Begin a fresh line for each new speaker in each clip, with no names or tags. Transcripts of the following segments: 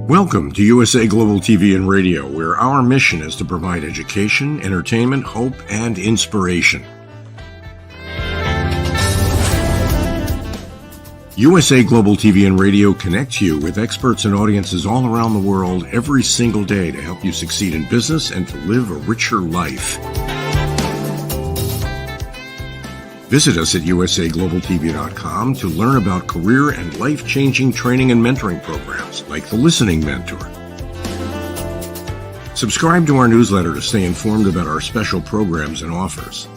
Welcome to USA Global TV and Radio, where our mission is to provide education, entertainment, hope, and inspiration. USA Global TV and Radio connects you with experts and audiences all around the world every single day to help you succeed in business and to live a richer life. Visit us at usaglobaltv.com to learn about career and life-changing training and mentoring programs like the Listening Mentor. Subscribe to our newsletter to stay informed about our special programs and offers.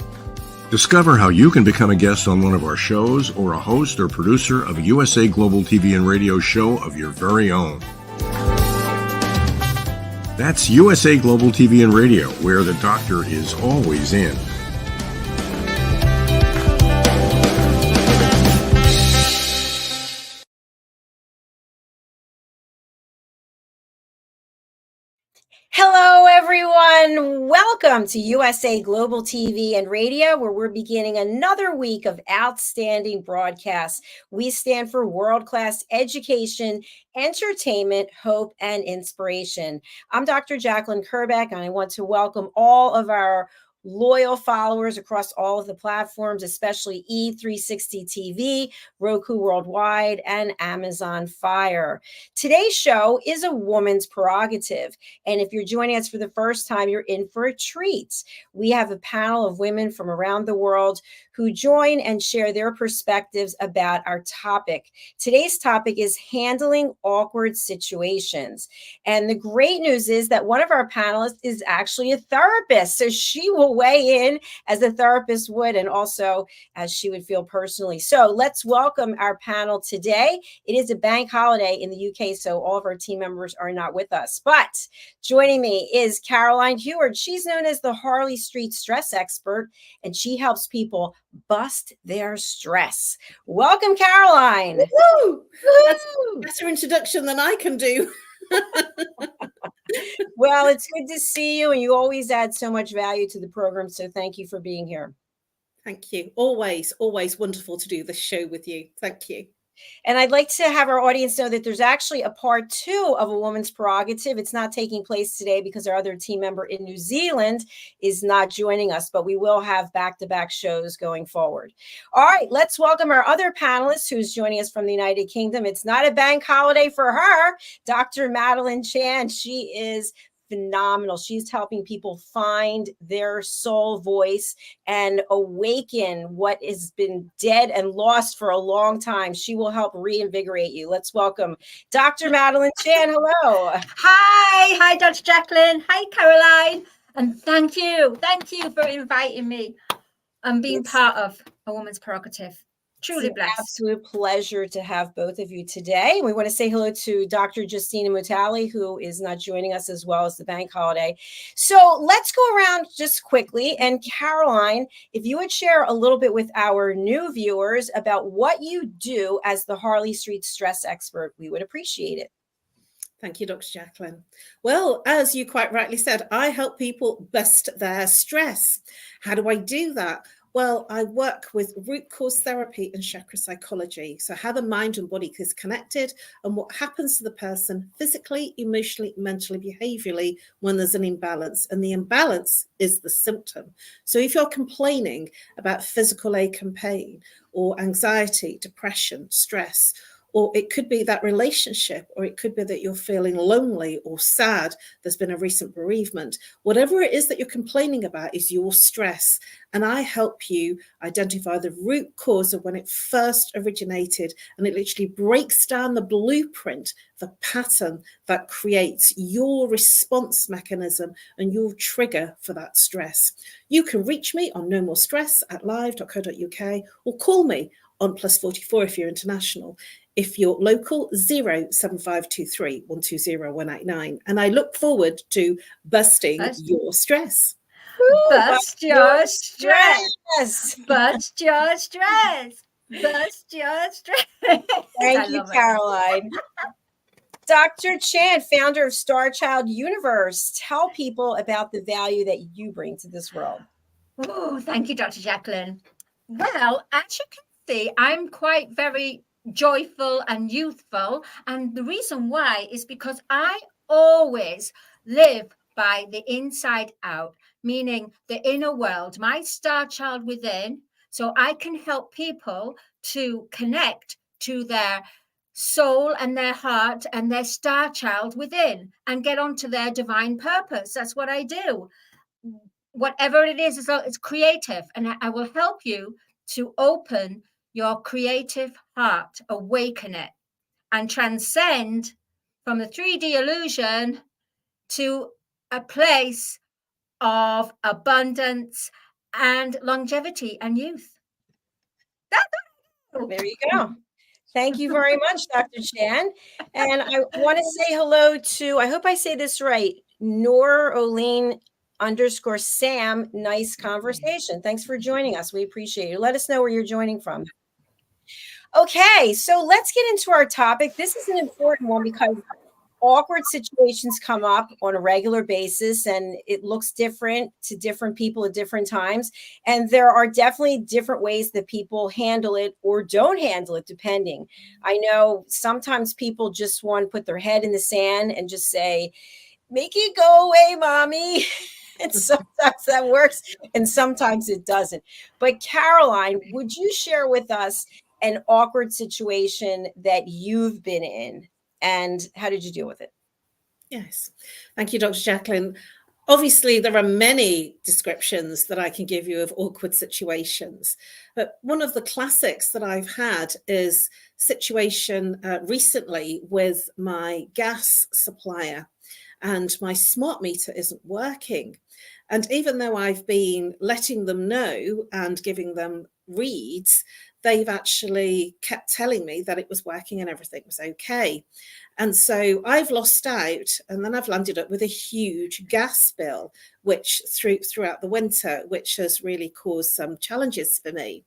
Discover how you can become a guest on one of our shows or a host or producer of a USA Global TV and Radio show of your very own. That's USA Global TV and Radio, where the doctor is always in.
Hello, everyone. Welcome to USA Global TV and Radio, where we're beginning another week of outstanding broadcasts. We stand for world-class education, entertainment, hope, and inspiration. I'm Dr. Jacalyn Kerbeck, and I want to welcome all of our loyal followers across all of the platforms, especially E360 TV, Roku Worldwide, and Amazon Fire. Today's show is a woman's prerogative. And if you're joining us for the first time, you're in for a treat. We have a panel of women from around the world who join and share their perspectives about our topic. Today's topic is handling awkward situations. And the great news is that one of our panelists is actually a therapist. So she will weigh in as a therapist would, and also as she would feel personally. So let's welcome our panel today. It is a bank holiday in the UK, so all of our team members are not with us. But joining me is Caroline HEWARD. She's known as the Harley Street stress expert, and she helps people bust their stress. Welcome, Caroline.
Woo! That's a better introduction than I can do.
Well, it's good to see you, and you always add so much value to the program, so thank you for being here.
Thank you. Always wonderful to do this show with you. Thank you.
And I'd like to have our audience know that there's actually a part 2 of A Woman's Prerogative. It's not taking place today because our other team member in New Zealand is not joining us, but we will have back-to-back shows going forward. All right, let's welcome our other panelist who's joining us from the United Kingdom. It's not a bank holiday for her, Dr. Madalene Chan. She is phenomenal. She's helping people find their soul voice and awaken what has been dead and lost for a long time. She will help reinvigorate you. Let's welcome Dr. Madalene Chan. Hello.
Hi, Dr. Jacalyn. Hi, Caroline. And thank you for inviting me and being part of A Woman's Prerogative. Truly
It's an
blessed.
absolute pleasure to have both of you today. We want to say hello to Dr. Justina Mutale, who is not joining us as well as the bank holiday. So let's go around just quickly. And Caroline, if you would share a little bit with our new viewers about what you do as the Harley Street stress expert, we would appreciate it.
Thank you, Dr. Jacalyn. Well, as you quite rightly said, I help people bust their stress. How do I do that? Well, I work with root cause therapy and chakra psychology. So how the mind and body is connected and what happens to the person physically, emotionally, mentally, behaviorally when there's an imbalance. And the imbalance is the symptom. So if you're complaining about physical ache and pain or anxiety, depression, stress, or it could be that relationship, or it could be that you're feeling lonely or sad, there's been a recent bereavement. Whatever it is that you're complaining about is your stress. And I help you identify the root cause of when it first originated. And it literally breaks down the blueprint, the pattern that creates your response mechanism and your trigger for that stress. You can reach me on nomorestress@live.co.uk or call me on +44 if you're international. If you're local, 07523 120 189. And I look forward to busting your stress.
Bust your stress.
Yes.
Bust your stress. Bust your stress.
Thank you, Caroline. Dr. Chan, founder of Star Child Universe, tell people about the value that you bring to this world.
Oh, thank you, Dr. Jacalyn. Well, as you can see, I'm quite very joyful and youthful. And the reason why is because I always live by the inside out, meaning the inner world, my star child within. So I can help people to connect to their soul and their heart and their star child within and get onto their divine purpose. That's what I do. Whatever it is, it's creative. And I will help you to open your creative heart, awaken it, and transcend from the 3D illusion to a place of abundance and longevity and youth.
There you go. Thank you very much, Dr. Chan. And I want to say hello to, I hope I say this right, Nor_Oline_Sam. Nice conversation. Thanks for joining us. We appreciate it. Let us know where you're joining from. Okay, so let's get into our topic. This is an important one because awkward situations come up on a regular basis and it looks different to different people at different times. And there are definitely different ways that people handle it or don't handle it, depending. I know sometimes people just want to put their head in the sand and just say, make it go away, mommy. And sometimes that works and sometimes it doesn't. But Caroline, would you share with us an awkward situation that you've been in? And how did you deal with it?
Yes. Thank you, Dr. Jacalyn. Obviously, there are many descriptions that I can give you of awkward situations. But one of the classics that I've had is situation recently with my gas supplier, and my smart meter isn't working. And even though I've been letting them know and giving them reads, they've actually kept telling me that it was working and everything was okay. And so I've lost out, and then I've landed up with a huge gas bill, which throughout the winter, which has really caused some challenges for me.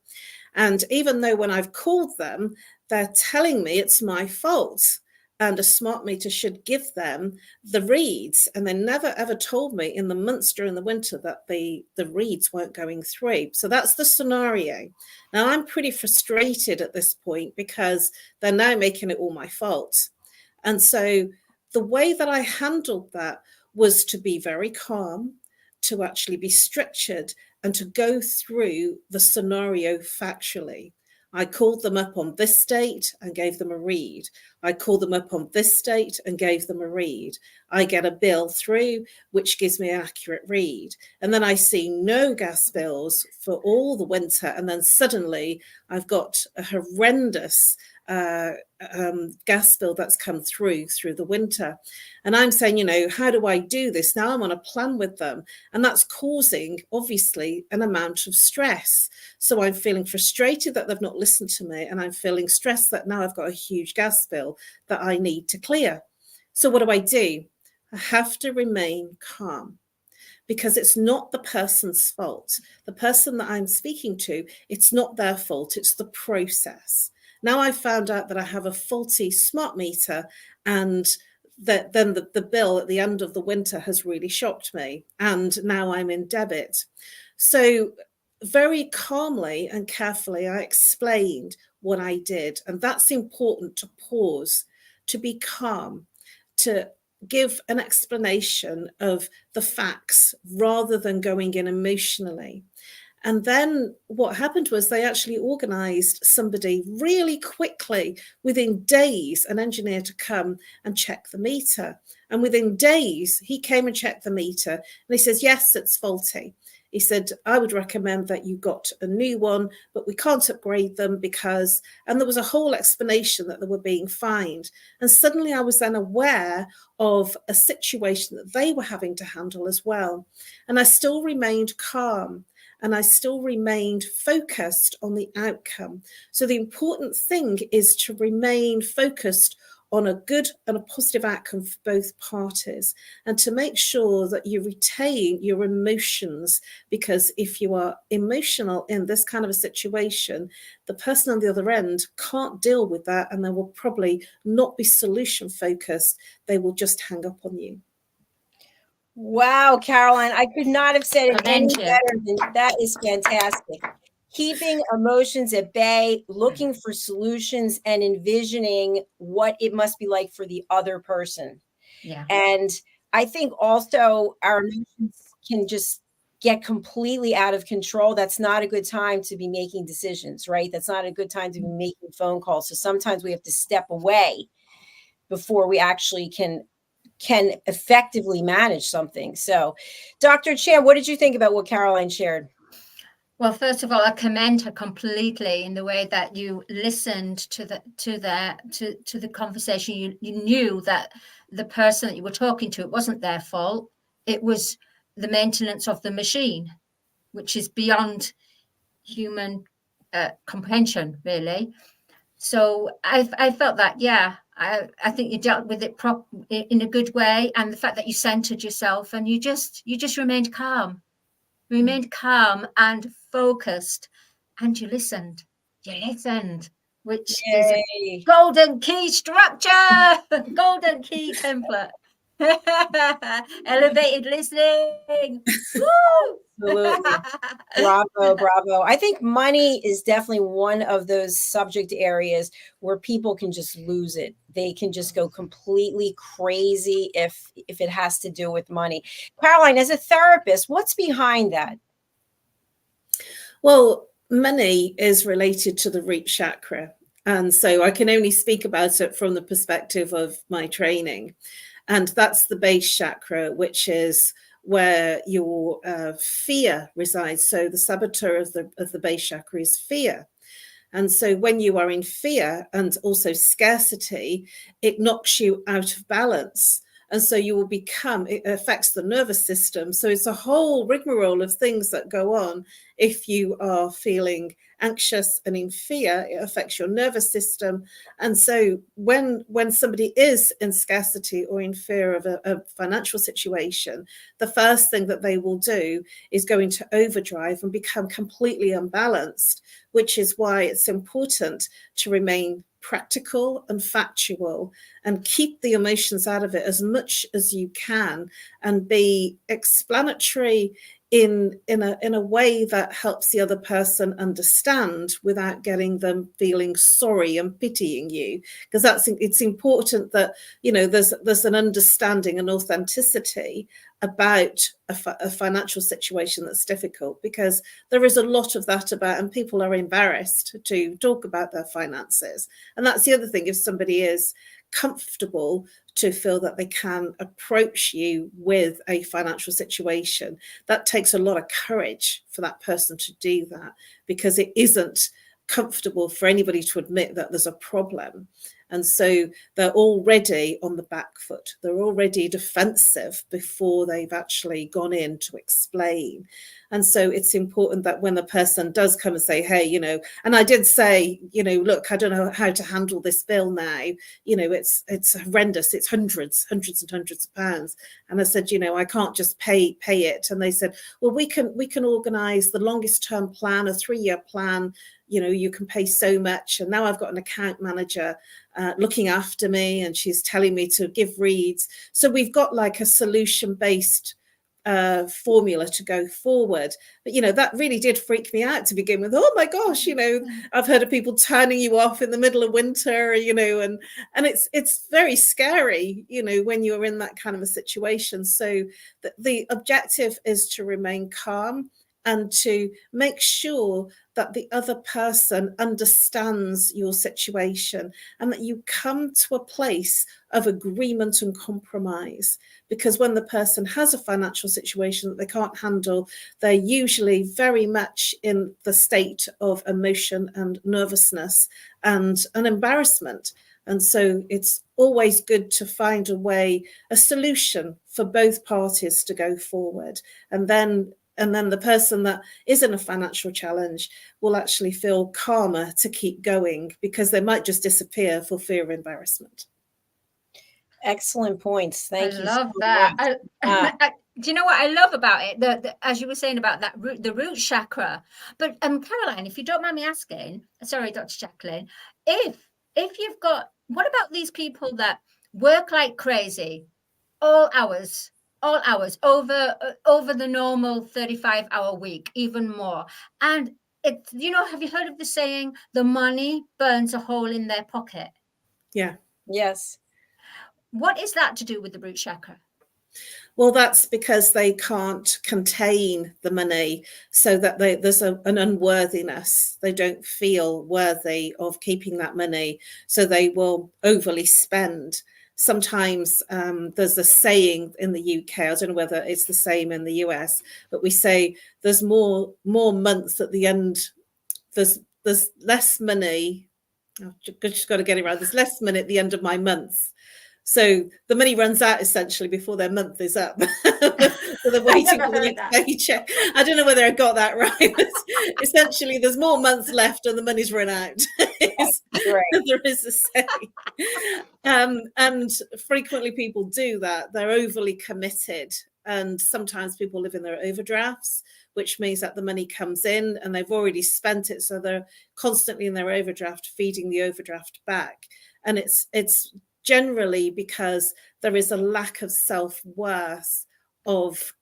And even though when I've called them, they're telling me it's my fault and a smart meter should give them the reads. And they never ever told me in the months during the winter that the reads weren't going through. So that's the scenario. Now I'm pretty frustrated at this point because they're now making it all my fault. And so the way that I handled that was to be very calm, to actually be structured and to go through the scenario factually. I called them up on this date and gave them a read. I called them up on this date and gave them a read. I get a bill through, which gives me an accurate read. And then I see no gas bills for all the winter. And then suddenly I've got a horrendous gas bill that's come through the winter. And I'm saying, you know, how do I do this? Now I'm on a plan with them, and that's causing obviously an amount of stress. So I'm feeling frustrated that they've not listened to me, and I'm feeling stressed that now I've got a huge gas bill that I need to clear. So what do? I have to remain calm, because it's not the person's fault. The person that I'm speaking to, it's not their fault, it's the process. Now I found out that I have a faulty smart meter, and that then the bill at the end of the winter has really shocked me, and now I'm in debit. So very calmly and carefully, I explained what I did. And that's important, to pause, to be calm, to give an explanation of the facts rather than going in emotionally. And then what happened was they actually organized somebody really quickly, within days, an engineer to come and check the meter. And within days, he came and checked the meter, and he says, yes, it's faulty. He said, I would recommend that you got a new one, but we can't upgrade them because, and there was a whole explanation that they were being fined. And suddenly I was then aware of a situation that they were having to handle as well. And I still remained calm, and I still remained focused on the outcome. So the important thing is to remain focused on a good and a positive outcome for both parties, and to make sure that you retain your emotions, because if you are emotional in this kind of a situation, the person on the other end can't deal with that, and they will probably not be solution focused. They will just hang up on you.
Wow, Caroline, I could not have said it any better than that. Is fantastic. Keeping emotions at bay, looking for solutions, and envisioning what it must be like for the other person.
Yeah.
And I think also our emotions can just get completely out of control. That's not a good time to be making decisions, right? That's not a good time to be making phone calls. So sometimes we have to step away before we actually can effectively manage something. So, Dr. Chan, what did you think about what Caroline shared?
Well, first of all, I commend her completely in the way that you listened to the conversation. You knew that the person that you were talking to, it wasn't their fault. It was the maintenance of the machine, which is beyond human comprehension, really. So I felt that, yeah, I think you dealt with it in a good way, and the fact that you centered yourself and you just remained calm. Remained calm and focused, and you listened, which
Yay.
is a golden key structure, golden key template. Elevated listening. Woo!
Absolutely. Bravo. I think money is definitely one of those subject areas where people can just lose it. They can just go completely crazy if it has to do with money. Caroline, as a therapist, what's behind that?
Well, money is related to the root chakra. And so I can only speak about it from the perspective of my training. And that's the base chakra, which is where your fear resides. So the saboteur of the base chakra is fear. And so when you are in fear and also scarcity, it knocks you out of balance. And so you will it affects the nervous system. So it's a whole rigmarole of things that go on. If you are feeling anxious and in fear, it affects your nervous system. And so when somebody is in scarcity or in fear of a financial situation, the first thing that they will do is go into overdrive and become completely unbalanced, which is why it's important to remain practical and factual and keep the emotions out of it as much as you can, and be explanatory in a way that helps the other person understand without getting them feeling sorry and pitying you, because it's important that, you know, there's an understanding and authenticity about a financial situation that's difficult, because there is a lot of that about, and people are embarrassed to talk about their finances. And that's the other thing. If somebody is comfortable to feel that they can approach you with a financial situation, that takes a lot of courage for that person to do that, because it isn't comfortable for anybody to admit that there's a problem. And so they're already on the back foot. They're already defensive before they've actually gone in to explain. And so it's important that when the person does come and say, hey, you know, and I did say, you know, look, I don't know how to handle this bill now. You know, it's horrendous. It's hundreds and hundreds of pounds. And I said, you know, I can't just pay it. And they said, well, we can organize the longest term plan, a 3-year plan. You know, you can pay so much. And now I've got an account manager looking after me, and she's telling me to give reads. So we've got like a solution-based formula to go forward. But, you know, that really did freak me out to begin with. Oh my gosh, you know, I've heard of people turning you off in the middle of winter, you know, and it's very scary, you know, when you're in that kind of a situation. So the objective is to remain calm and to make sure that the other person understands your situation and that you come to a place of agreement and compromise. Because when the person has a financial situation that they can't handle, they're usually very much in the state of emotion and nervousness and an embarrassment. And so it's always good to find a solution for both parties to go forward. And then the person that is in a financial challenge will actually feel calmer to keep going, because they might just disappear for fear of embarrassment.
Excellent points. Thank you.
I love that. Do you know what I love about it? As you were saying about that the root chakra. But Caroline, if you don't mind me asking, sorry, Dr. Jacalyn, if you've got, what about these people that work like crazy, all hours over the normal 35-hour week, even more, and it's, you know, have you heard of the saying, the money burns a hole in their pocket?
Yeah.
Yes.
What is that to do with the root chakra?
Well, that's because they can't contain the money, so that there's an unworthiness. They don't feel worthy of keeping that money, so they will overly spend. Sometimes there's a saying in the UK, I don't know whether it's the same in the US, but we say there's more months at the end. There's less money. I've just got to get it right. There's less money at the end of my month. So the money runs out essentially before their month is up. So they're waiting for the next paycheck. I don't know whether I got that right. But essentially, there's more months left and the money's run out. There is a saying. And frequently people do that. They're overly committed. And sometimes people live in their overdrafts, which means that the money comes in and they've already spent it. So they're constantly in their overdraft, feeding the overdraft back. And it's generally because there is a lack of self-worth of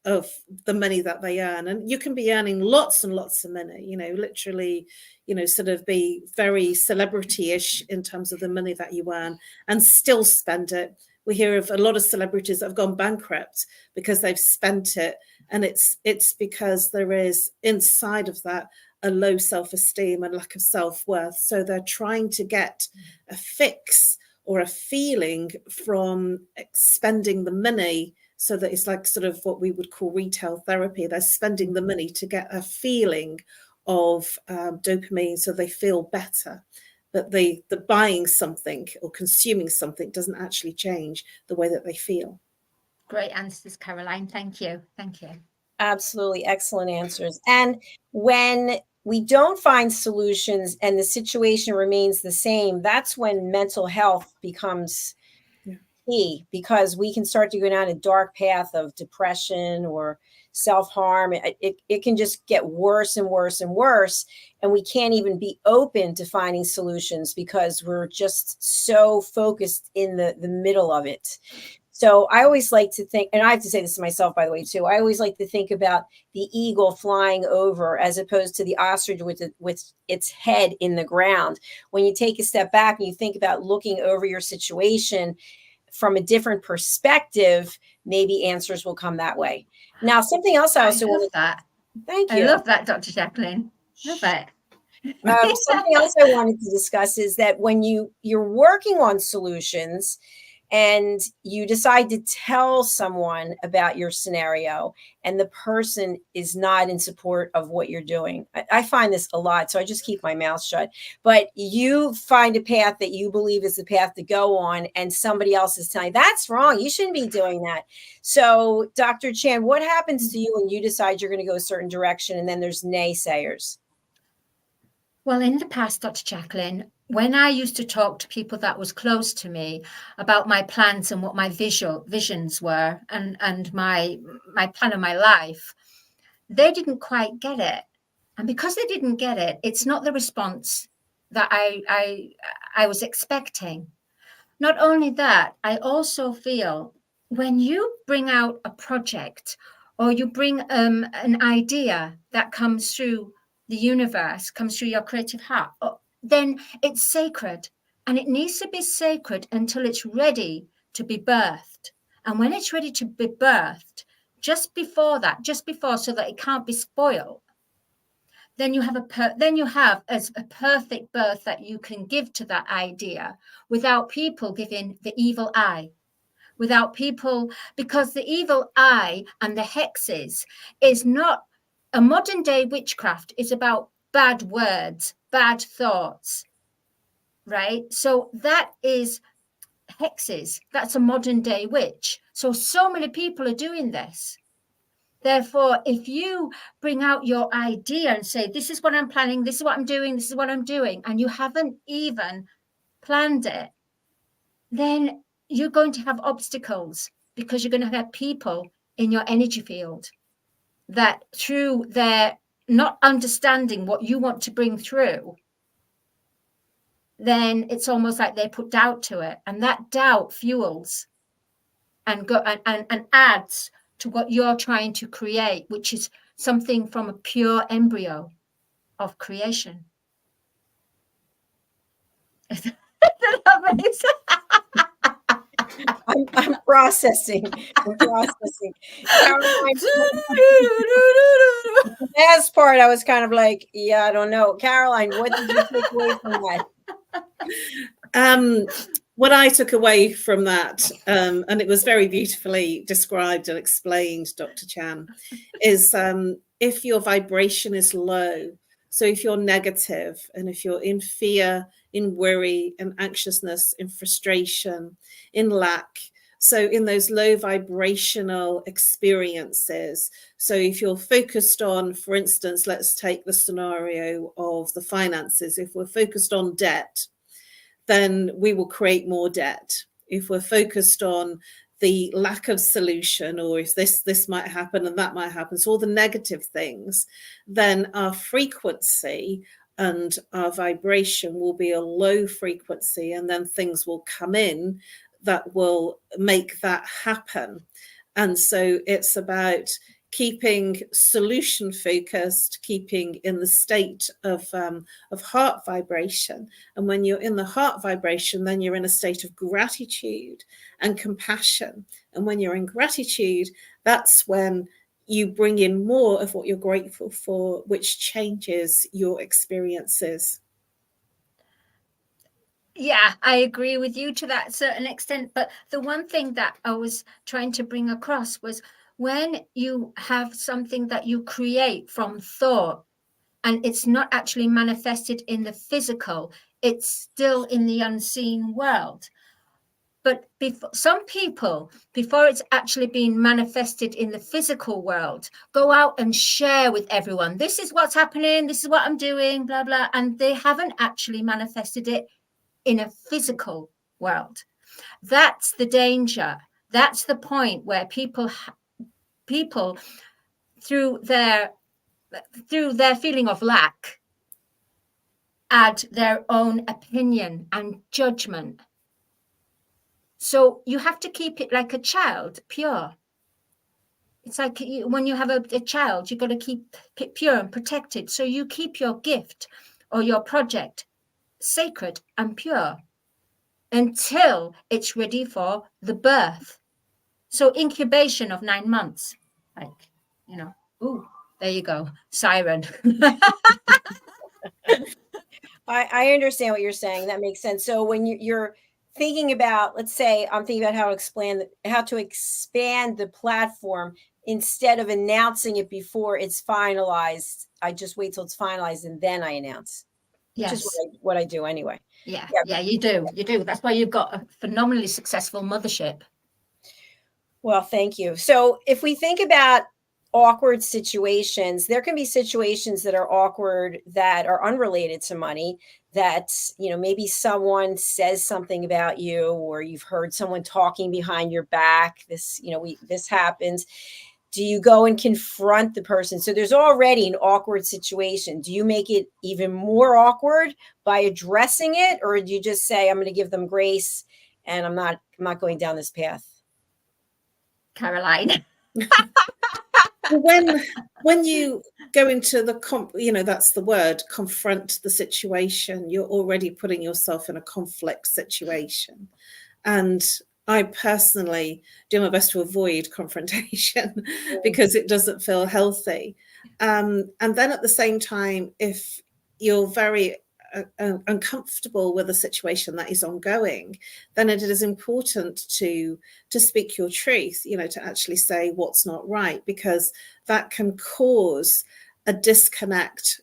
the money that they earn. And you can be earning lots and lots of money, you know, literally, you know, sort of be very celebrity-ish in terms of the money that you earn and still spend it. We hear of a lot of celebrities that have gone bankrupt because they've spent it. And it's because there is inside of that a low self-esteem and lack of self-worth. So they're trying to get a fix or a feeling from spending the money, so that it's like sort of what we would call retail therapy. They're spending the money to get a feeling of dopamine, so they feel better. But the buying something or consuming something doesn't actually change the way that they feel.
Great answers, Caroline. Thank you. Thank you.
Absolutely. Excellent answers. And when we don't find solutions and the situation remains the same, that's when mental health becomes key, because we can start to go down a dark path of depression or self-harm. It can just get worse and worse and worse. And we can't even be open to finding solutions because we're just so focused in the middle of it. So I always like to think, and I have to say this to myself, by the way, too, I always like to think about the eagle flying over as opposed to the ostrich with its head in the ground. When you take a step back and you think about looking over your situation from a different perspective, maybe answers will come that way. Now, something else I also want to... Thank you.
I love that, Dr. Jacalyn. Love it.
Something else I wanted to discuss is that when you're working on solutions and you decide to tell someone about your scenario and the person is not in support of what you're doing. I find this a lot, so I just keep my mouth shut. But you find a path that you believe is the path to go on, and somebody else is telling you, that's wrong, you shouldn't be doing that. So Dr. Chan, what happens to you when you decide you're going to go a certain direction and then there's naysayers?
Well, in the past, Dr. Jacalyn, when I used to talk to people that was close to me about my plans and what my visions were and my plan of my life, they didn't quite get it. And because they didn't get it, it's not the response that I was expecting. Not only that, I also feel when you bring out a project or you bring an idea that comes through the universe, comes through your creative heart, then it's sacred, and it needs to be sacred until it's ready to be birthed. And when it's ready to be birthed, just before, so that it can't be spoiled, then you have a perfect birth that you can give to that idea without people giving the evil eye, without people, because the evil eye and the hexes is not a modern day witchcraft. It's about bad words, bad thoughts, right? So that is hexes. That's a modern day witch. So many people are doing this. Therefore, if you bring out your idea and say, this is what I'm planning, this is what I'm doing, this is what I'm doing, and you haven't even planned it, then you're going to have obstacles, because you're going to have people in your energy field that, through their not understanding what you want to bring through, then it's almost like they put doubt to it. And that doubt fuels and adds to what you're trying to create, which is something from a pure embryo of creation.
I'm processing. Caroline, the last part, I was kind of like, yeah, I don't know. Caroline, what did you take away from that?
What I took away from that, and it was very beautifully described and explained, Dr. Chan, is if your vibration is low, so if you're negative and if you're in fear, in worry, in anxiousness, in frustration, in lack, so in those low vibrational experiences, so if you're focused on, for instance, let's take the scenario of the finances, if we're focused on debt, then we will create more debt. If we're focused on the lack of solution, or if this might happen and that might happen, so all the negative things, then our frequency and our vibration will be a low frequency, and then things will come in that will make that happen. And so it's about keeping solution focused, keeping in the state of heart vibration. And when you're in the heart vibration, then you're in a state of gratitude and compassion. And when you're in gratitude, that's when you bring in more of what you're grateful for, which changes your experiences.
Yeah, I agree with you to that certain extent. But the one thing that I was trying to bring across was, when you have something that you create from thought and it's not actually manifested in the physical, it's still in the unseen world. But some people, before it's actually being manifested in the physical world, go out and share with everyone, this is what's happening, this is what I'm doing, blah, blah. And they haven't actually manifested it in a physical world. That's the danger. That's the point where people through their feeling of lack add their own opinion and judgment. So you have to keep it like a child, pure. It's like when you have a child, you've got to keep it pure and protected. So you keep your gift or your project sacred and pure until it's ready for the birth. So incubation of 9 months, like, ooh, there you go, siren.
I understand what you're saying. That makes sense. So when you're thinking about, let's say I'm thinking about how to expand the platform, instead of announcing it before it's finalized, I just wait till it's finalized and then I announce, which
Yes.
is what I do anyway.
Yeah, you do. That's why you've got a phenomenally successful mothership.
Well, thank you. So if we think about awkward situations, there can be situations that are awkward that are unrelated to money, that, maybe someone says something about you, or you've heard someone talking behind your back. This happens. Do you go and confront the person? So there's already an awkward situation. Do you make it even more awkward by addressing it, or do you just say, I'm going to give them grace and I'm not going down this path?
Caroline.
When you go into the that's the word, confront the situation, you're already putting yourself in a conflict situation. And I personally do my best to avoid confrontation because it doesn't feel healthy. And then at the same time, if you're very uncomfortable with a situation that is ongoing, then it is important to speak your truth, to actually say what's not right, because that can cause a disconnect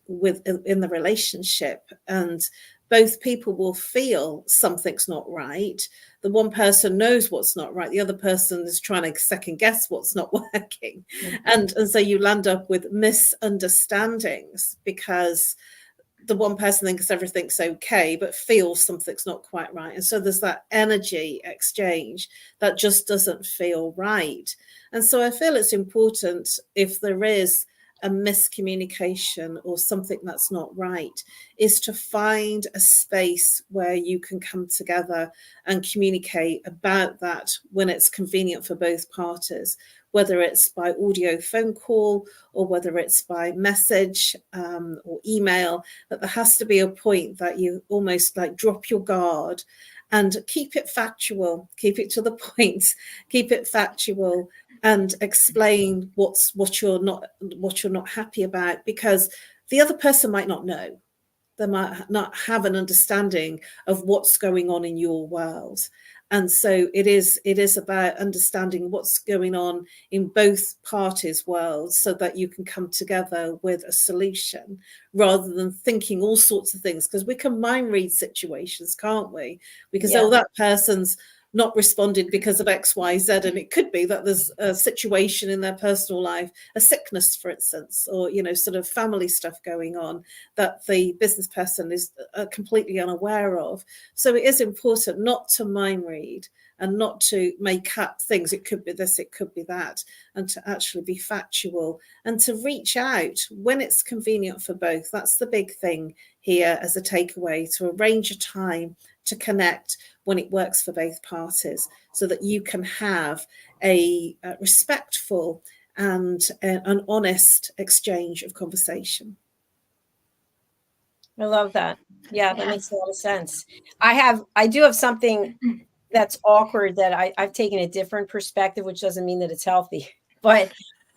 in the relationship, and both people will feel something's not right. The one person knows what's not right, the other person is trying to second guess what's not working. And so you land up with misunderstandings because the one person thinks everything's okay, but feels something's not quite right. And so there's that energy exchange that just doesn't feel right. And so I feel it's important, if there is a miscommunication or something that's not right, is to find a space where you can come together and communicate about that when it's convenient for both parties, whether it's by audio phone call or whether it's by message or email. That there has to be a point that you almost like drop your guard and keep it factual, keep it to the point, keep it factual, and explain what you're not happy about, because the other person might not know. They might not have an understanding of what's going on in your world. And so it is about understanding what's going on in both parties' worlds so that you can come together with a solution, rather than thinking all sorts of things, because we can mind read situations, can't we? Because oh, that person's not responded because of X, Y, Z. And it could be that there's a situation in their personal life, a sickness, for instance, or, sort of family stuff going on that the business person is completely unaware of. So it is important not to mind read and not to make up things. It could be this, it could be that, and to actually be factual and to reach out when it's convenient for both. That's the big thing here as a takeaway, to arrange a time to connect when it works for both parties, so that you can have a respectful and an honest exchange of conversation.
I love that. Yeah, that makes a lot of sense. I do have something that's awkward that I've taken a different perspective, which doesn't mean that it's healthy. But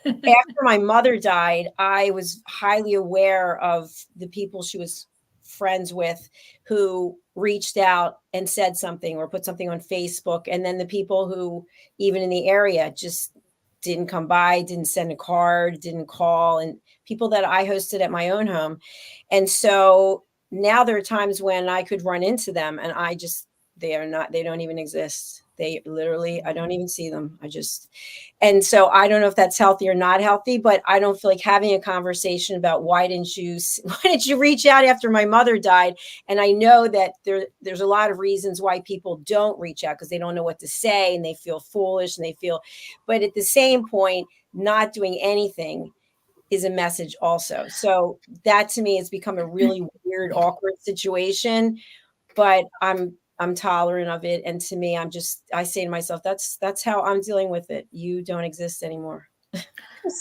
after my mother died, I was highly aware of the people she was friends with who reached out and said something or put something on Facebook. And then the people who, even in the area, just didn't come by, didn't send a card, didn't call, and people that I hosted at my own home. And so now there are times when I could run into them and they don't even exist. They literally, I don't even see them. And so I don't know if that's healthy or not healthy, but I don't feel like having a conversation about why didn't you reach out after my mother died? And I know that there's a lot of reasons why people don't reach out, because they don't know what to say and they feel foolish but at the same point, not doing anything is a message also. So that to me has become a really weird, awkward situation, but I'm tolerant of it. And to me, I say to myself, that's how I'm dealing with it. You don't exist anymore.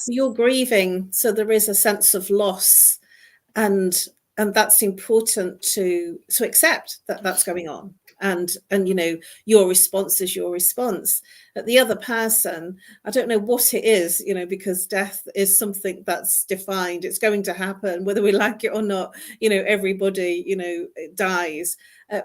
You're grieving. So there is a sense of loss, and that's important to accept that that's going on. and you know, your response is your response. At the other person, I don't know what it is, you know, because death is something that's defined. It's going to happen whether we like it or not. You know, everybody, you know, dies.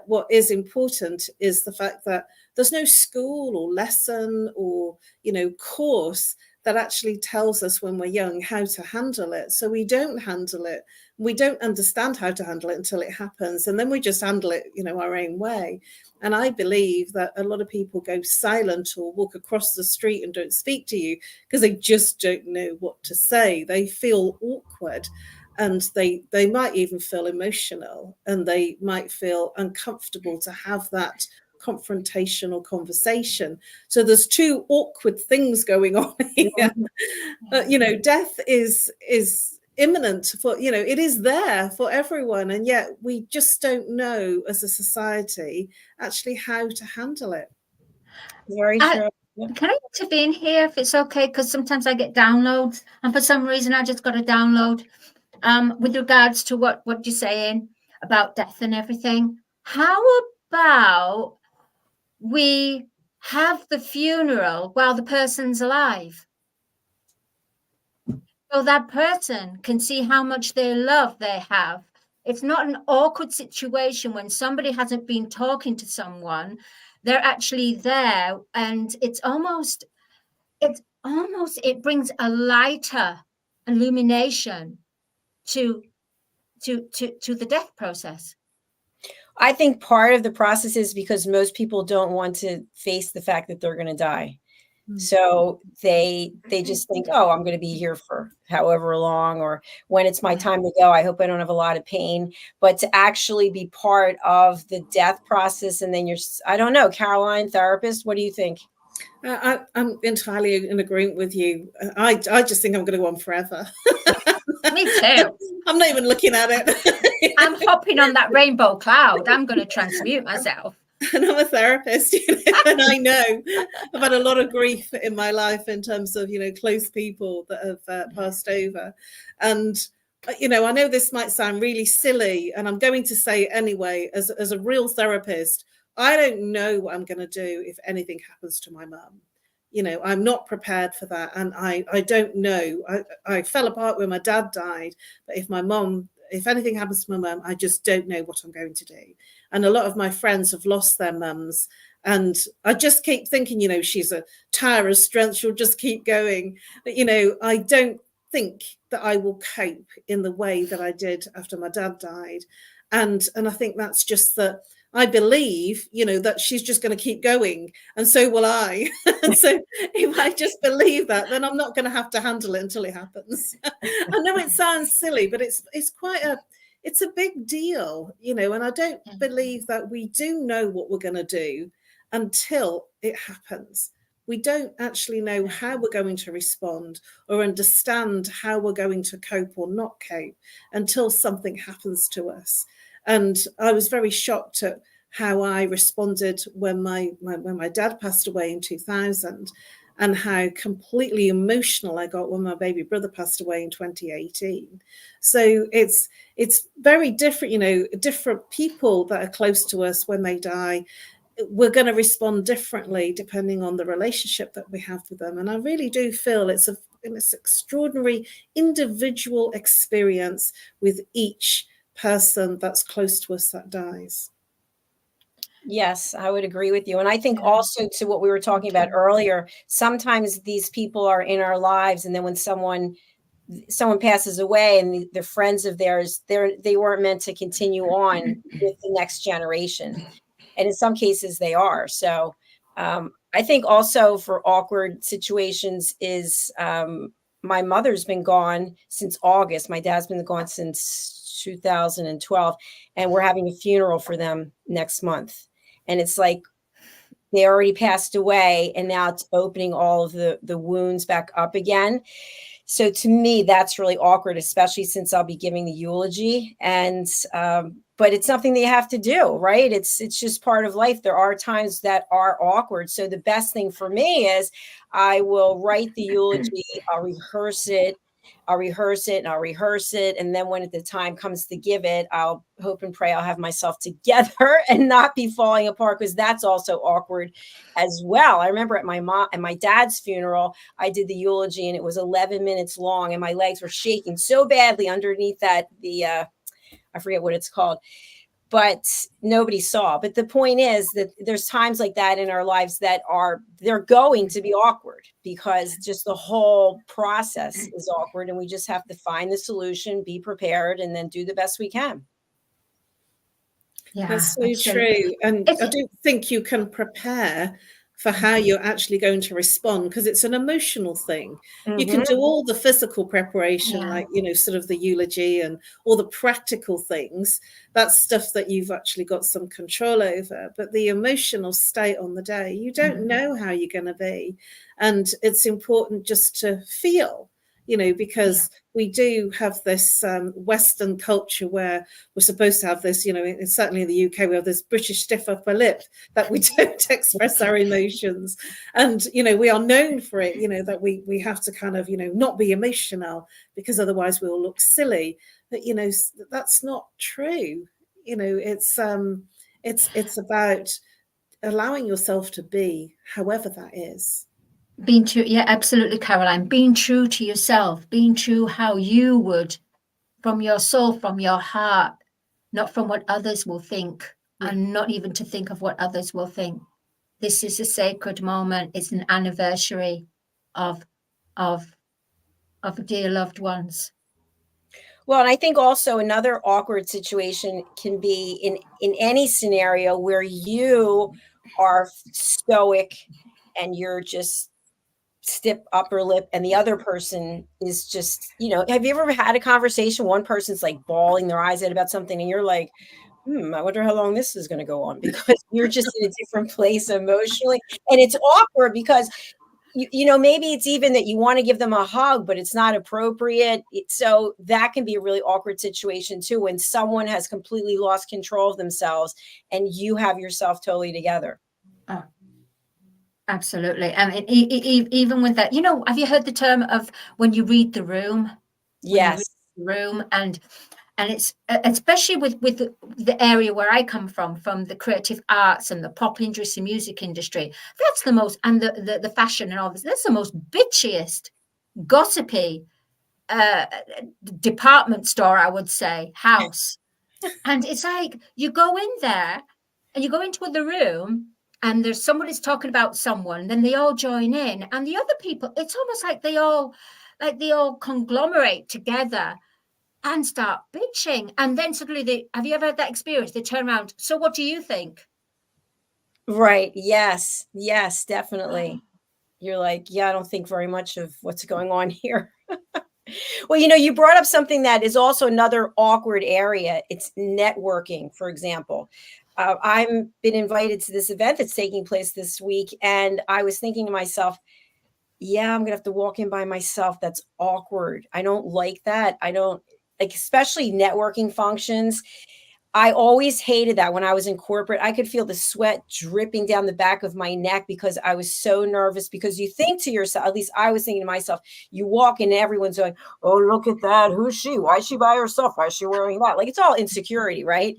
What is important is the fact that there's no school or lesson or, you know, course that actually tells us when we're young how to handle it. So we don't handle it. We don't understand how to handle it until it happens. And then we just handle it, you know, our own way. And I believe that a lot of people go silent or walk across the street and don't speak to you because they just don't know what to say. They feel awkward, and they might even feel emotional, and they might feel uncomfortable to have that confrontational conversation. So there's two awkward things going on here. You know, death is imminent for, you know, it is there for everyone, and yet we just don't know as a society actually how to handle it.
Very true.
Can I intervene here if it's okay? Because sometimes I get downloads, and for some reason I just got a download with regards to what you're saying about death and everything. How about we have the funeral while the person's alive, so that person can see how much love they have. It's not an awkward situation when somebody hasn't been talking to someone. They're actually there, and it brings a lighter illumination to the death process.
I think part of the process is because most people don't want to face the fact that they're going to die. So they just think, oh, I'm going to be here for however long, or when it's my time to go, I hope I don't have a lot of pain. But to actually be part of the death process, and then I don't know, Caroline, therapist, what do you think?
I'm entirely in agreement with you. I just think I'm going to go on forever.
Me too.
I'm not even looking at it.
I'm hopping on that rainbow cloud. I'm going to transmute myself.
And I'm a therapist, you know, and I know I've had a lot of grief in my life in terms of, you know, close people that have passed over. And, you know, I know this might sound really silly, and I'm going to say it anyway, as a real therapist, I don't know what I'm going to do if anything happens to my mum. You know, I'm not prepared for that. And I don't know. I fell apart when my dad died. But if anything happens to my mum, I just don't know what I'm going to do. And a lot of my friends have lost their mums. And I just keep thinking, you know, she's a tower of strength. She'll just keep going. But, you know, I don't think that I will cope in the way that I did after my dad died. And I think that's just that. I believe, you know, that she's just going to keep going, and so will I. And so if I just believe that, then I'm not going to have to handle it until it happens. I know it sounds silly, but it's a big deal, you know, and I don't believe that we do know what we're going to do until it happens. We don't actually know how we're going to respond or understand how we're going to cope or not cope until something happens to us. And I was very shocked at how I responded when my dad passed away in 2000, and how completely emotional I got when my baby brother passed away in 2018. So it's very different, you know, different people that are close to us when they die. We're going to respond differently depending on the relationship that we have with them. And I really do feel it's an extraordinary individual experience with each person that's close to us that dies.
Yes, I would agree with you. And I think also to what we were talking about earlier, sometimes these people are in our lives, and then when someone passes away and the friends of theirs, they weren't meant to continue on with the next generation. And in some cases they are. So I think also for awkward situations is my mother's been gone since August. My dad's been gone since 2012, and we're having a funeral for them next month. And it's like they already passed away, and now it's opening all of the wounds back up again. So to me, that's really awkward, especially since I'll be giving the eulogy. And but it's something that you have to do, right? It's just part of life. There are times that are awkward. So the best thing for me is I will write the eulogy, I'll rehearse it, I'll rehearse it and I'll rehearse it. And then when the time comes to give it, I'll hope and pray I'll have myself together and not be falling apart, because that's also awkward as well. I remember at my dad's funeral, I did the eulogy and it was 11 minutes long and my legs were shaking so badly underneath I forget what it's called, but nobody saw. But the point is that there's times like that in our lives that they're going to be awkward, because just the whole process is awkward, and we just have to find the solution, be prepared, and then do the best we can.
Yeah, that's so true. And I don't think you can prepare for how you're actually going to respond, because it's an emotional thing. Mm-hmm. You can do all the physical preparation, like, sort of the eulogy and all the practical things. That's stuff that you've actually got some control over. But the emotional state on the day, you don't know how you're going to be. And it's important just to feel, because we do have this Western culture where we're supposed to have this, certainly in the UK, we have this British stiff upper lip that we don't express our emotions. And, we are known for it, that we have to kind of, not be emotional, because otherwise we'll look silly. But, that's not true. It's about allowing yourself to be however that is.
Being true, yeah, absolutely, Caroline. Being true to yourself, being true how you would, from your soul, from your heart, not from what others will think, and not even to think of what others will think. This is a sacred moment. It's an anniversary of dear loved ones.
Well, and I think also another awkward situation can be in any scenario where you are stoic and you're just stiff upper lip, and the other person is just, have you ever had a conversation? One person's like bawling their eyes out about something, and you're like, I wonder how long this is going to go on, because you're just in a different place emotionally. And it's awkward because, maybe it's even that you want to give them a hug, but it's not appropriate. So that can be a really awkward situation too, when someone has completely lost control of themselves and you have yourself totally together.
Oh. Absolutely. I mean, even with that, have you heard the term of when you read the room?
Yes.
The room, and it's especially with the area where I come from the creative arts and the pop industry, music industry. That's the most, and the fashion and all this. That's the most bitchiest, gossipy department store, I would say, house. And it's like you go in there and you go into the room, and there's somebody's talking about someone, then they all join in, and the other people, it's almost like they all conglomerate together and start bitching. And then suddenly have you ever had that experience? They turn around. So what do you think?
Right. Yes, definitely. You're like, I don't think very much of what's going on here. Well, you brought up something that is also another awkward area. It's networking, for example. I've been invited to this event that's taking place this week, and I was thinking to myself, I'm going to have to walk in by myself. That's awkward. I don't like that. I don't like, especially networking functions. I always hated that when I was in corporate. I could feel the sweat dripping down the back of my neck because I was so nervous, because you think to yourself, at least I was thinking to myself, you walk in and everyone's going, oh, look at that. Who's she? Why is she by herself? Why is she wearing that? Like, it's all insecurity, right?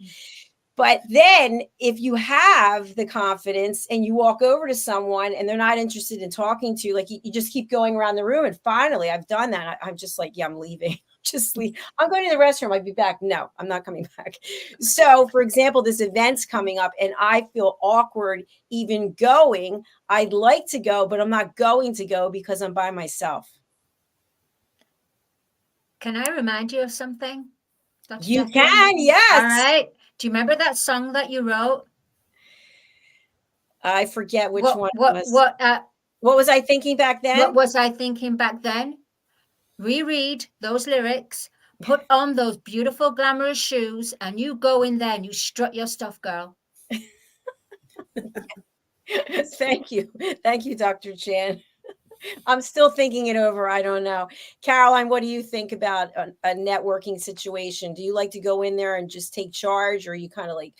But then if you have the confidence and you walk over to someone and they're not interested in talking to you, like you just keep going around the room. And finally, I've done that. I'm just like, I'm leaving. Just leave. I'm going to the restroom. I'll be back. No, I'm not coming back. So, for example, this event's coming up and I feel awkward even going. I'd like to go, but I'm not going to go because I'm by myself.
Can I remind you of something?
Dr. You Jacalyn? Can, yes.
All right. Do you remember that song that you wrote?
I forget which one it was. What was I thinking back then?
What was I thinking back then? Reread those lyrics, put on those beautiful, glamorous shoes, and you go in there and you strut your stuff, girl.
Thank you. Thank you, Dr. Chan. I'm still thinking it over. I don't know. Caroline, what do you think about a networking situation? Do you like to go in there and just take charge, or are you kind of like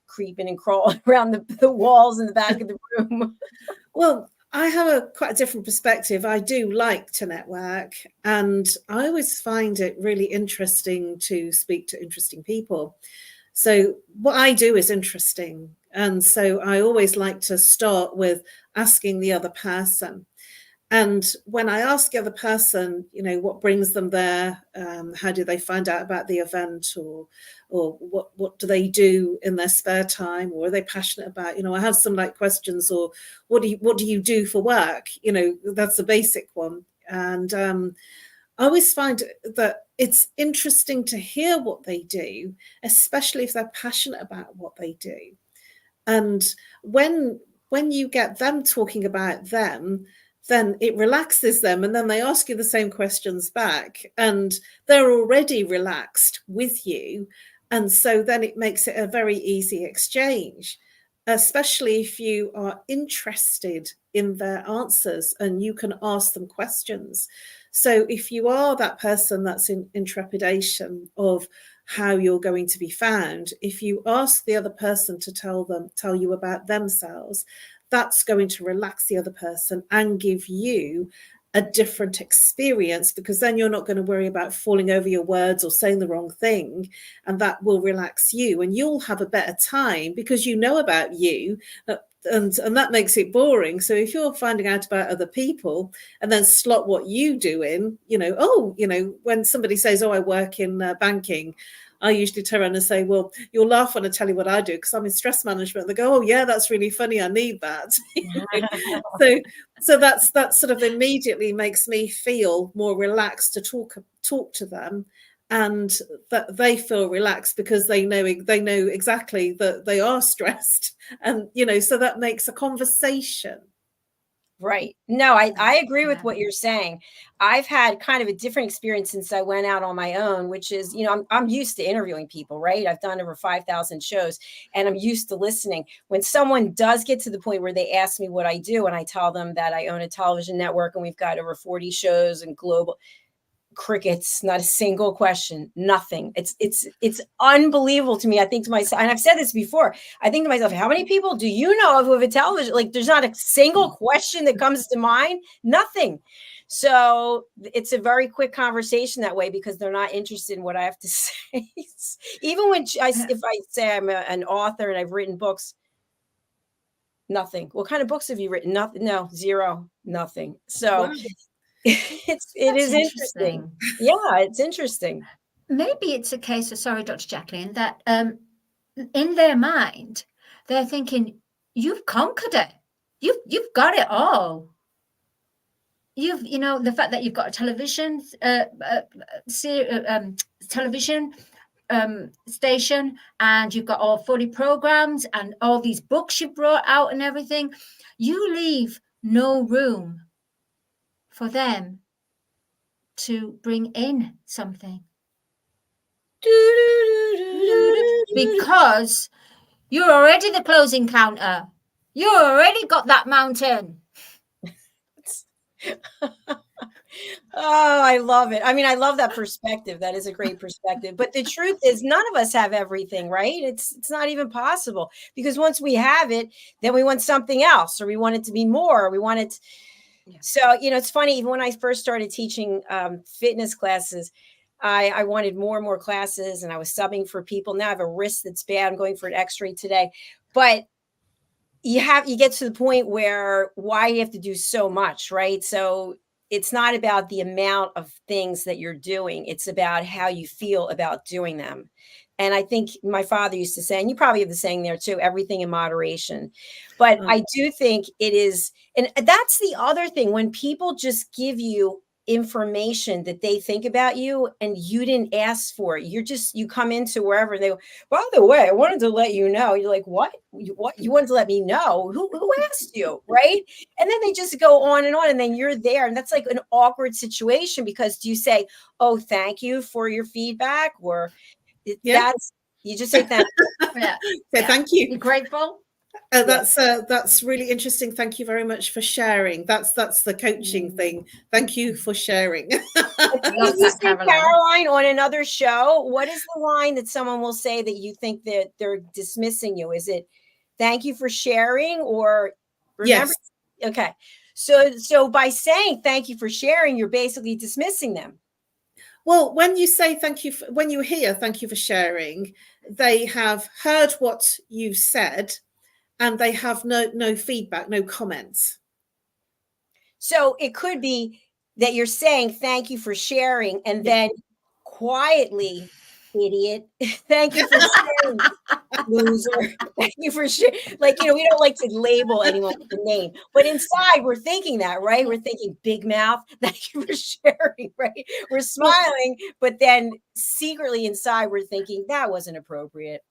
creeping and crawling around the walls in the back of the room?
Well, I have quite a different perspective. I do like to network, and I always find it really interesting to speak to interesting people. So what I do is interesting. And so I always like to start with asking the other person. And when I ask the other person, what brings them there, how do they find out about the event, or what do they do in their spare time, or are they passionate about? I have some like questions, or what do you do for work? That's a basic one. And I always find that it's interesting to hear what they do, especially if they're passionate about what they do. And when you get them talking about them, then it relaxes them, and then they ask you the same questions back, and they're already relaxed with you. And so then it makes it a very easy exchange, especially if you are interested in their answers and you can ask them questions. So if you are that person that's in trepidation of how you're going to be found, if you ask the other person to tell you about themselves, that's going to relax the other person and give you a different experience, because then you're not going to worry about falling over your words or saying the wrong thing, and that will relax you, and you'll have a better time because you know about you, and that makes it boring. So if you're finding out about other people and then slot what you do in, when somebody says, I work in banking, I usually turn around and say, well, you'll laugh when I tell you what I do because I'm in stress management. They go, oh yeah, that's really funny. I need that. So that sort of immediately makes me feel more relaxed to talk to them, and that they feel relaxed because they know exactly that they are stressed, and so that makes a conversation.
Right. No, I agree with what you're saying. I've had kind of a different experience since I went out on my own, which is, I'm used to interviewing people, right? I've done over 5,000 shows, and I'm used to listening. When someone does get to the point where they ask me what I do, and I tell them that I own a television network and we've got over 40 shows and global, crickets, not a single question, nothing. It's unbelievable to me. I think to myself, and I've said this before, I think to myself, how many people do you know of who have a television? Like, there's not a single question that comes to mind, nothing. So it's a very quick conversation that way because they're not interested in what I have to say. Even when if I say I'm an author and I've written books, nothing. What kind of books have you written? Nothing. No, zero, nothing. So wow. It is interesting. Yeah, it's interesting.
Maybe it's a case of, sorry, Dr. Jacalyn, that in their mind, they're thinking, you've conquered it. You've got it all. The fact that you've got a television station, and you've got all 40 programs and all these books you brought out and everything, you leave no room for them to bring in something, because you're already the closing counter. You already got that mountain.
Oh, I love it. I mean, I love that perspective. That is a great perspective. But the truth is, none of us have everything, right? It's not even possible, because once we have it, then we want something else, or we want it to be more. Or we want it. So, it's funny, even when I first started teaching fitness classes, I wanted more and more classes, and I was subbing for people. Now I have a wrist that's bad. I'm going for an x-ray today. But you get to the point where why you have to do so much, right? So it's not about the amount of things that you're doing. It's about how you feel about doing them. And I think my father used to say, and you probably have the saying there too, everything in moderation. But I do think it is, and that's the other thing, when people just give you information that they think about you and you didn't ask for it. You come into wherever and they go, by the way, I wanted to let you know. You're like, what? You wanted to let me know? Who asked you? Right? And then they just go on, and then you're there. And that's like an awkward situation, because do you say, oh, thank you for your feedback? Or you just say thank you.
Thank you.
You're grateful.
That's really interesting. Thank you very much for sharing. That's the coaching thing. Thank you for sharing.
You say, Caroline, on another show, what is the line that someone will say that you think that they're dismissing you? Is it thank you for sharing, or remember?
Yes.
Okay. So by saying thank you for sharing, you're basically dismissing them.
Well, when you say thank you, when you hear thank you for sharing, they have heard what you've said and they have no feedback, no comments.
So it could be that you're saying thank you for sharing, and then quietly, idiot, thank you for sharing, loser. Thank you for sharing. Like, we don't like to label anyone with a name, but inside we're thinking that, right? We're thinking big mouth, thank you for sharing, right? We're smiling, but then secretly inside we're thinking that wasn't appropriate.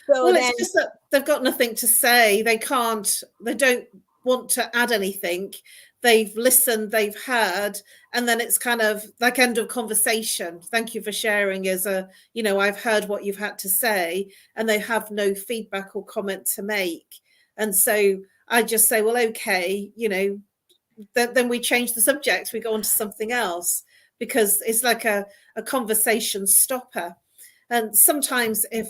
So
well,
then,
it's just that they've got nothing to say. They don't want to add anything. They've listened, they've heard, and then it's kind of like end of conversation. Thank you for sharing is I've heard what you've had to say, and they have no feedback or comment to make. And so I just say, well, okay, then we change the subject. We go on to something else because it's like a conversation stopper. And sometimes if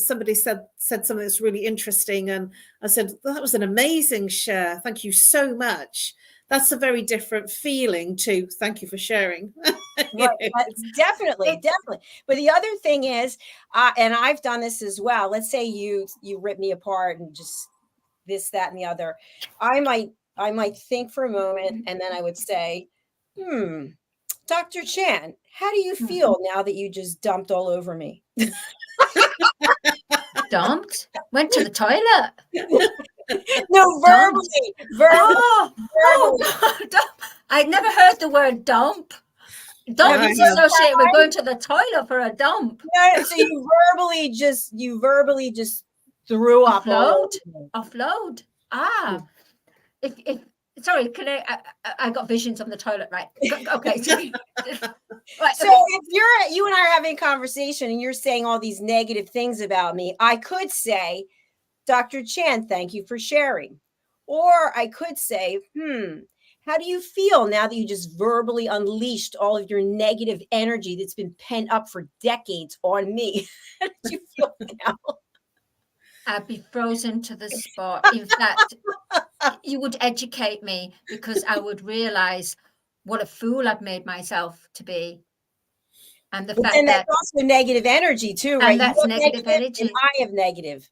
somebody said something that's really interesting and I said, well, that was an amazing share, thank you so much. That's a very different feeling to thank you for sharing.
Right, definitely. But the other thing is, and I've done this as well. Let's say you rip me apart and just this, that, and the other. I might think for a moment, and then I would say, Dr. Chan, how do you feel now that you just dumped all over me?
Dumped? Went to the toilet?
No, verbally.
I'd
never heard the word dump. Dump is associated with going to the toilet for a dump.
No, so you verbally just threw up.
Offload. If sorry, can I got visions of the toilet, right? Okay.
Right, so if you and I are having a conversation and you're saying all these negative things about me, I could say, Dr. Chan, thank you for sharing. Or I could say, how do you feel now that you just verbally unleashed all of your negative energy that's been pent up for decades on me? How do you feel now?
I'd be frozen to the spot. In fact, you would educate me because I would realize what a fool I've made myself to be. And the fact
that's also negative energy too, right?
And that's negative energy.
And I have negative.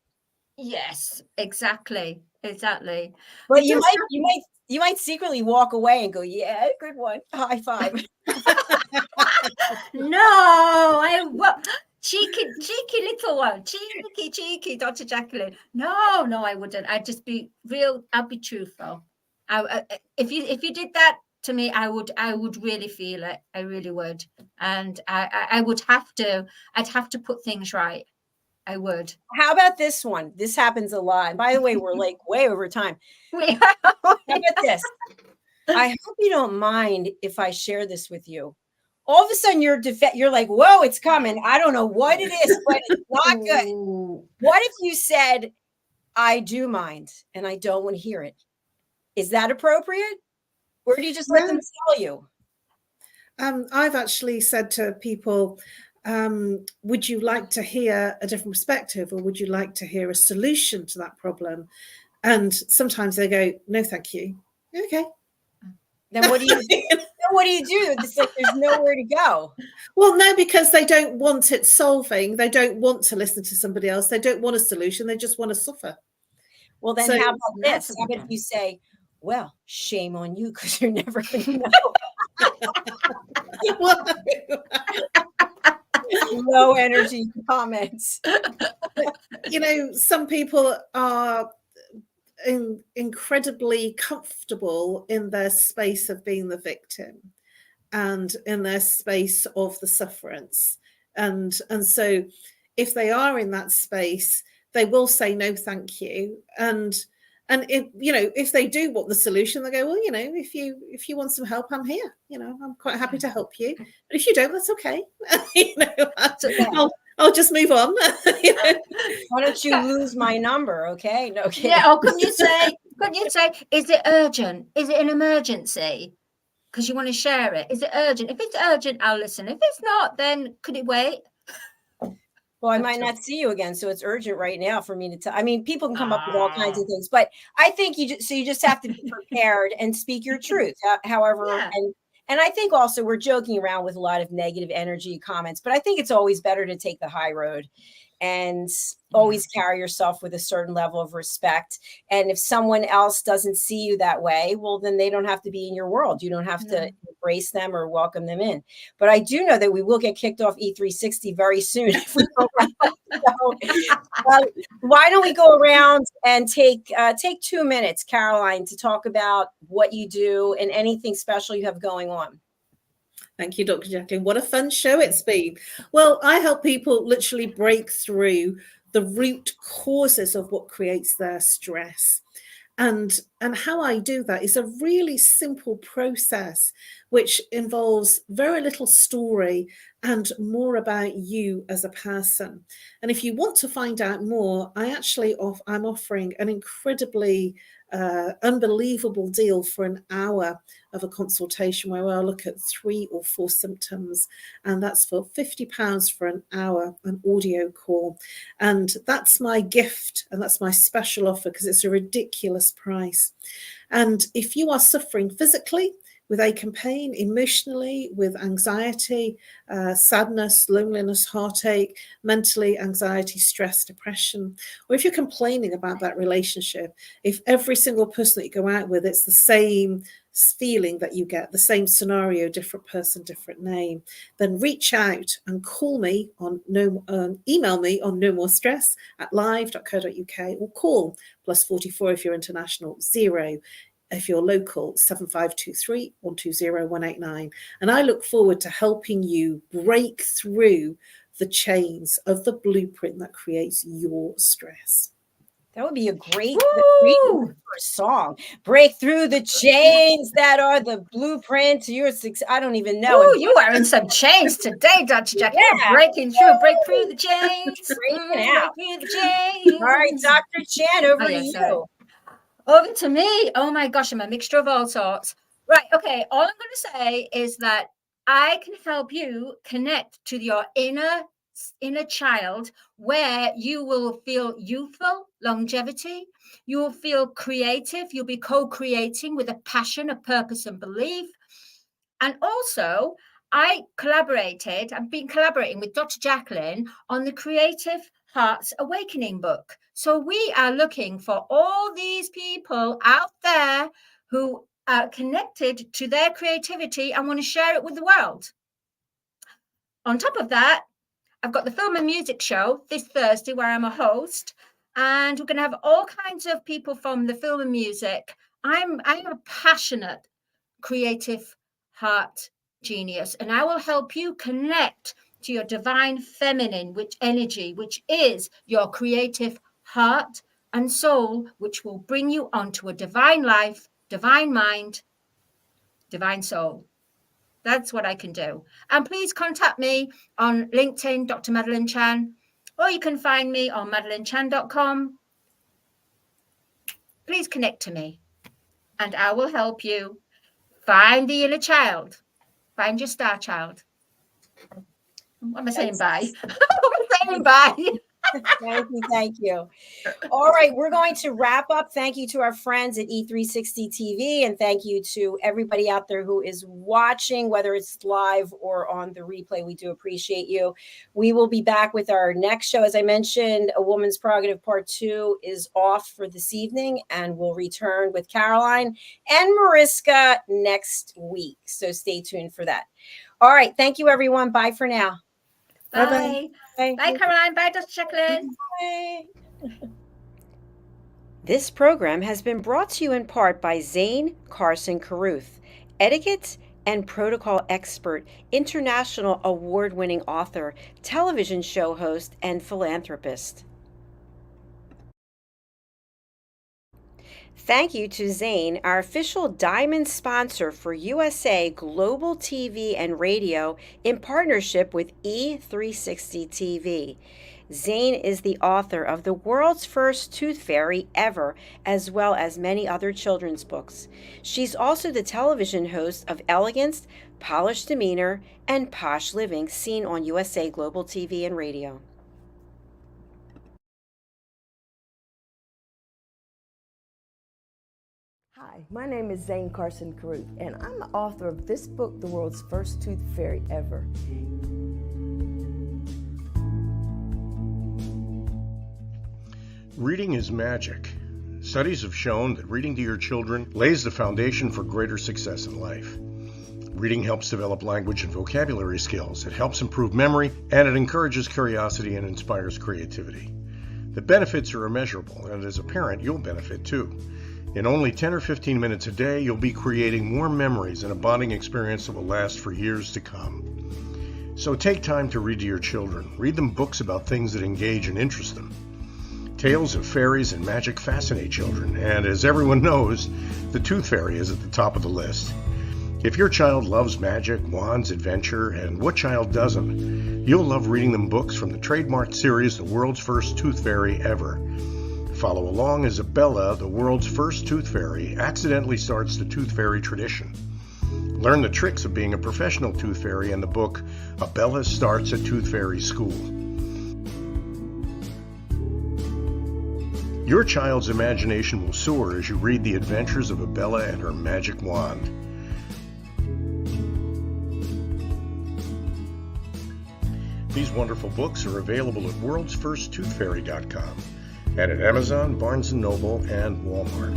Yes, exactly.
But you might secretly walk away and go, yeah, good one. High five.
No, cheeky little one. Cheeky, Dr. Jacalyn. No, I wouldn't. I'd just be real. I'd be truthful. If you did that to me, I would really feel it. I really would. And I'd have to put things right. I would.
How about this one? This happens a lot. And by the way, we're like way over time. How about this? I hope you don't mind if I share this with you. All of a sudden you're like, whoa, it's coming. I don't know what it is, but it's not good. What if you said, I do mind and I don't want to hear it? Is that appropriate? Or do you just let them tell you?
I've actually said to people, would you like to hear a different perspective, or would you like to hear a solution to that problem? And sometimes they go, no, thank you. Okay.
Then what do you do? It's like there's nowhere to go.
Well, no, because they don't want it solving. They don't want to listen to somebody else. They don't want a solution. They just want to suffer.
Well, then how about this? How about if you say, well, shame on you because you're never going to know. Low energy comments.
Some people are incredibly comfortable in their space of being the victim and in their space of the sufferance. And so if they are in that space, they will say no, thank you. And if they do want the solution, they go, well, if you want some help, I'm here. I'm quite happy to help you. But if you don't, that's okay. I'll just move on.
Why don't you lose my number? Okay. No kidding.
Yeah. Or couldn't you say, is it urgent? Is it an emergency? Because you want to share it. Is it urgent? If it's urgent, I'll listen. If it's not, then could it wait?
Well, I might not see you again, so it's urgent right now for me to tell. I mean, people can come up with all kinds of things, but I think you just have to be prepared and speak your truth. However,
Yeah.
and I think also we're joking around with a lot of negative energy comments, but I think it's always better to take the high road and always carry yourself with a certain level of respect. And if someone else doesn't see you that way, well, then they don't have to be in your world. You don't have to embrace them or welcome them in. But I do know that we will get kicked off E360 very soon. If we don't wrap up. So, why don't we go around and take 2 minutes, Caroline, to talk about what you do and anything special you have going on.
Thank you, Dr. Jacalyn. What a fun show it's been. Well, I help people literally break through the root causes of what creates their stress. And how I do that is a really simple process, which involves very little story and more about you as a person. And if you want to find out more, I'm offering an incredibly unbelievable deal for an hour of a consultation where I'll look at 3 or 4 symptoms, and that's for £50 for an hour, an audio call. And that's my gift, and that's my special offer because it's a ridiculous price. And if you are suffering physically with ache and pain, emotionally with anxiety, sadness, loneliness, heartache, mentally, anxiety, stress, depression, or if you're complaining about that relationship, if every single person that you go out with, it's the same feeling that you get, the same scenario, different person, different name, then reach out and call me on email me on nomorestress@live.co.uk, or call +44 if you're international, 0 if you're local, 7523 120 189. And I look forward to helping you break through the chains of the blueprint that creates your stress.
That would be a great song. Break through the chains that are the blueprint to your success. I don't even know.
Oh, you are in some chains today, Dr. Jacalyn.
Yeah.
Break through the chains.
Breaking out.
Break through the chains.
All right, Dr. Chan, over to you.
Sorry. Over to me. Oh my gosh, I'm a mixture of all sorts. Right. Okay. All I'm going to say is that I can help you connect to your inner child, where you will feel youthful, longevity. You will feel creative. You'll be co-creating with a passion, a purpose, and belief. And also, I've been collaborating with Dr. Jacalyn on the Creative Hearts Awakening book. So we are looking for all these people out there who are connected to their creativity and want to share it with the world. On top of that, I've got the film and music show this Thursday where I'm a host, and we're going to have all kinds of people from the film and music. I'm a passionate creative heart genius, and I will help you connect to your divine feminine, which is your creative heart and soul, which will bring you onto a divine life, divine mind, divine soul. That's what I can do. And please contact me on LinkedIn, Dr. Madalene Chan, or you can find me on MadaleneChan.com. Please connect to me, and I will help you find the inner child, find your star child. What am I saying? Bye. Saying bye.
Thank you. All right, we're going to wrap up. Thank you to our friends at E360 TV, and thank you to everybody out there who is watching, whether it's live or on the replay. We do appreciate you. We will be back with our next show. As I mentioned, A Woman's Prerogative Part 2 is off for this evening, and we'll return with Caroline and Mariska next week. So stay tuned for that. All right, thank you, everyone. Bye for now.
Bye. Bye, Caroline. Bye, Dr. Jacalyn.
Bye. This program has been brought to you in part by Zane Carson Carruth, etiquette and protocol expert, international award-winning author, television show host, and philanthropist. Thank you to Zane, our official diamond sponsor for USA Global TV and Radio in partnership with E360 TV. Zane is the author of the world's first tooth fairy ever, as well as many other children's books. She's also the television host of Elegance, Polished Demeanor, and Posh Living, seen on USA Global TV and Radio.
Hi, my name is Zane Carson Caruth, and I'm the author of this book, The World's First Tooth Fairy Ever.
Reading is magic. Studies have shown that reading to your children lays the foundation for greater success in life. Reading helps develop language and vocabulary skills. It helps improve memory, and it encourages curiosity and inspires creativity. The benefits are immeasurable, and as a parent, you'll benefit too. In only 10 or 15 minutes a day, you'll be creating warm memories and a bonding experience that will last for years to come. So take time to read to your children. Read them books about things that engage and interest them. Tales of fairies and magic fascinate children, and as everyone knows, the Tooth Fairy is at the top of the list. If your child loves magic, wands, adventure, and what child doesn't, you'll love reading them books from the trademarked series, The World's First Tooth Fairy Ever. Follow along as Bella, the world's first tooth fairy, accidentally starts the tooth fairy tradition. Learn the tricks of being a professional tooth fairy in the book, Bella Starts a Tooth Fairy School. Your child's imagination will soar as you read the adventures of Bella and her magic wand. These wonderful books are available at worldsfirsttoothfairy.com and at Amazon, Barnes & Noble, and Walmart.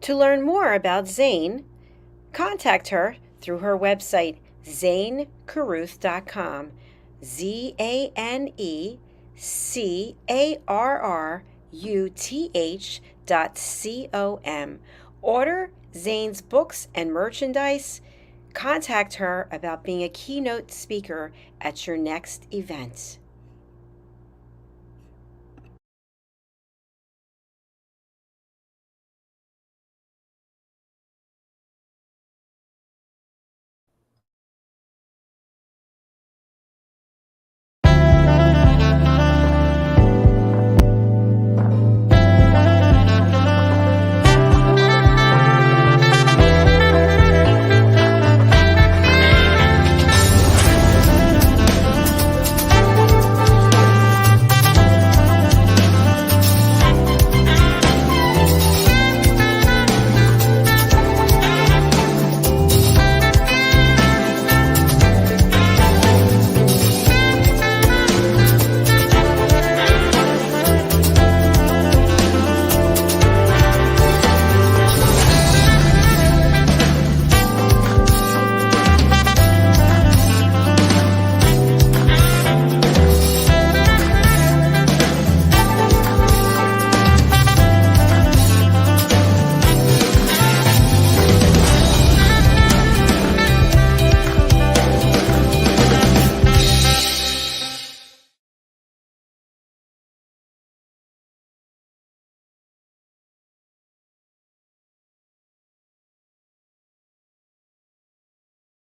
To learn more about Zane, contact her through her website, zanecaruth.com, ZANECARRUTH.com. Order Zane's books and merchandise. Contact her about being a keynote speaker at your next event.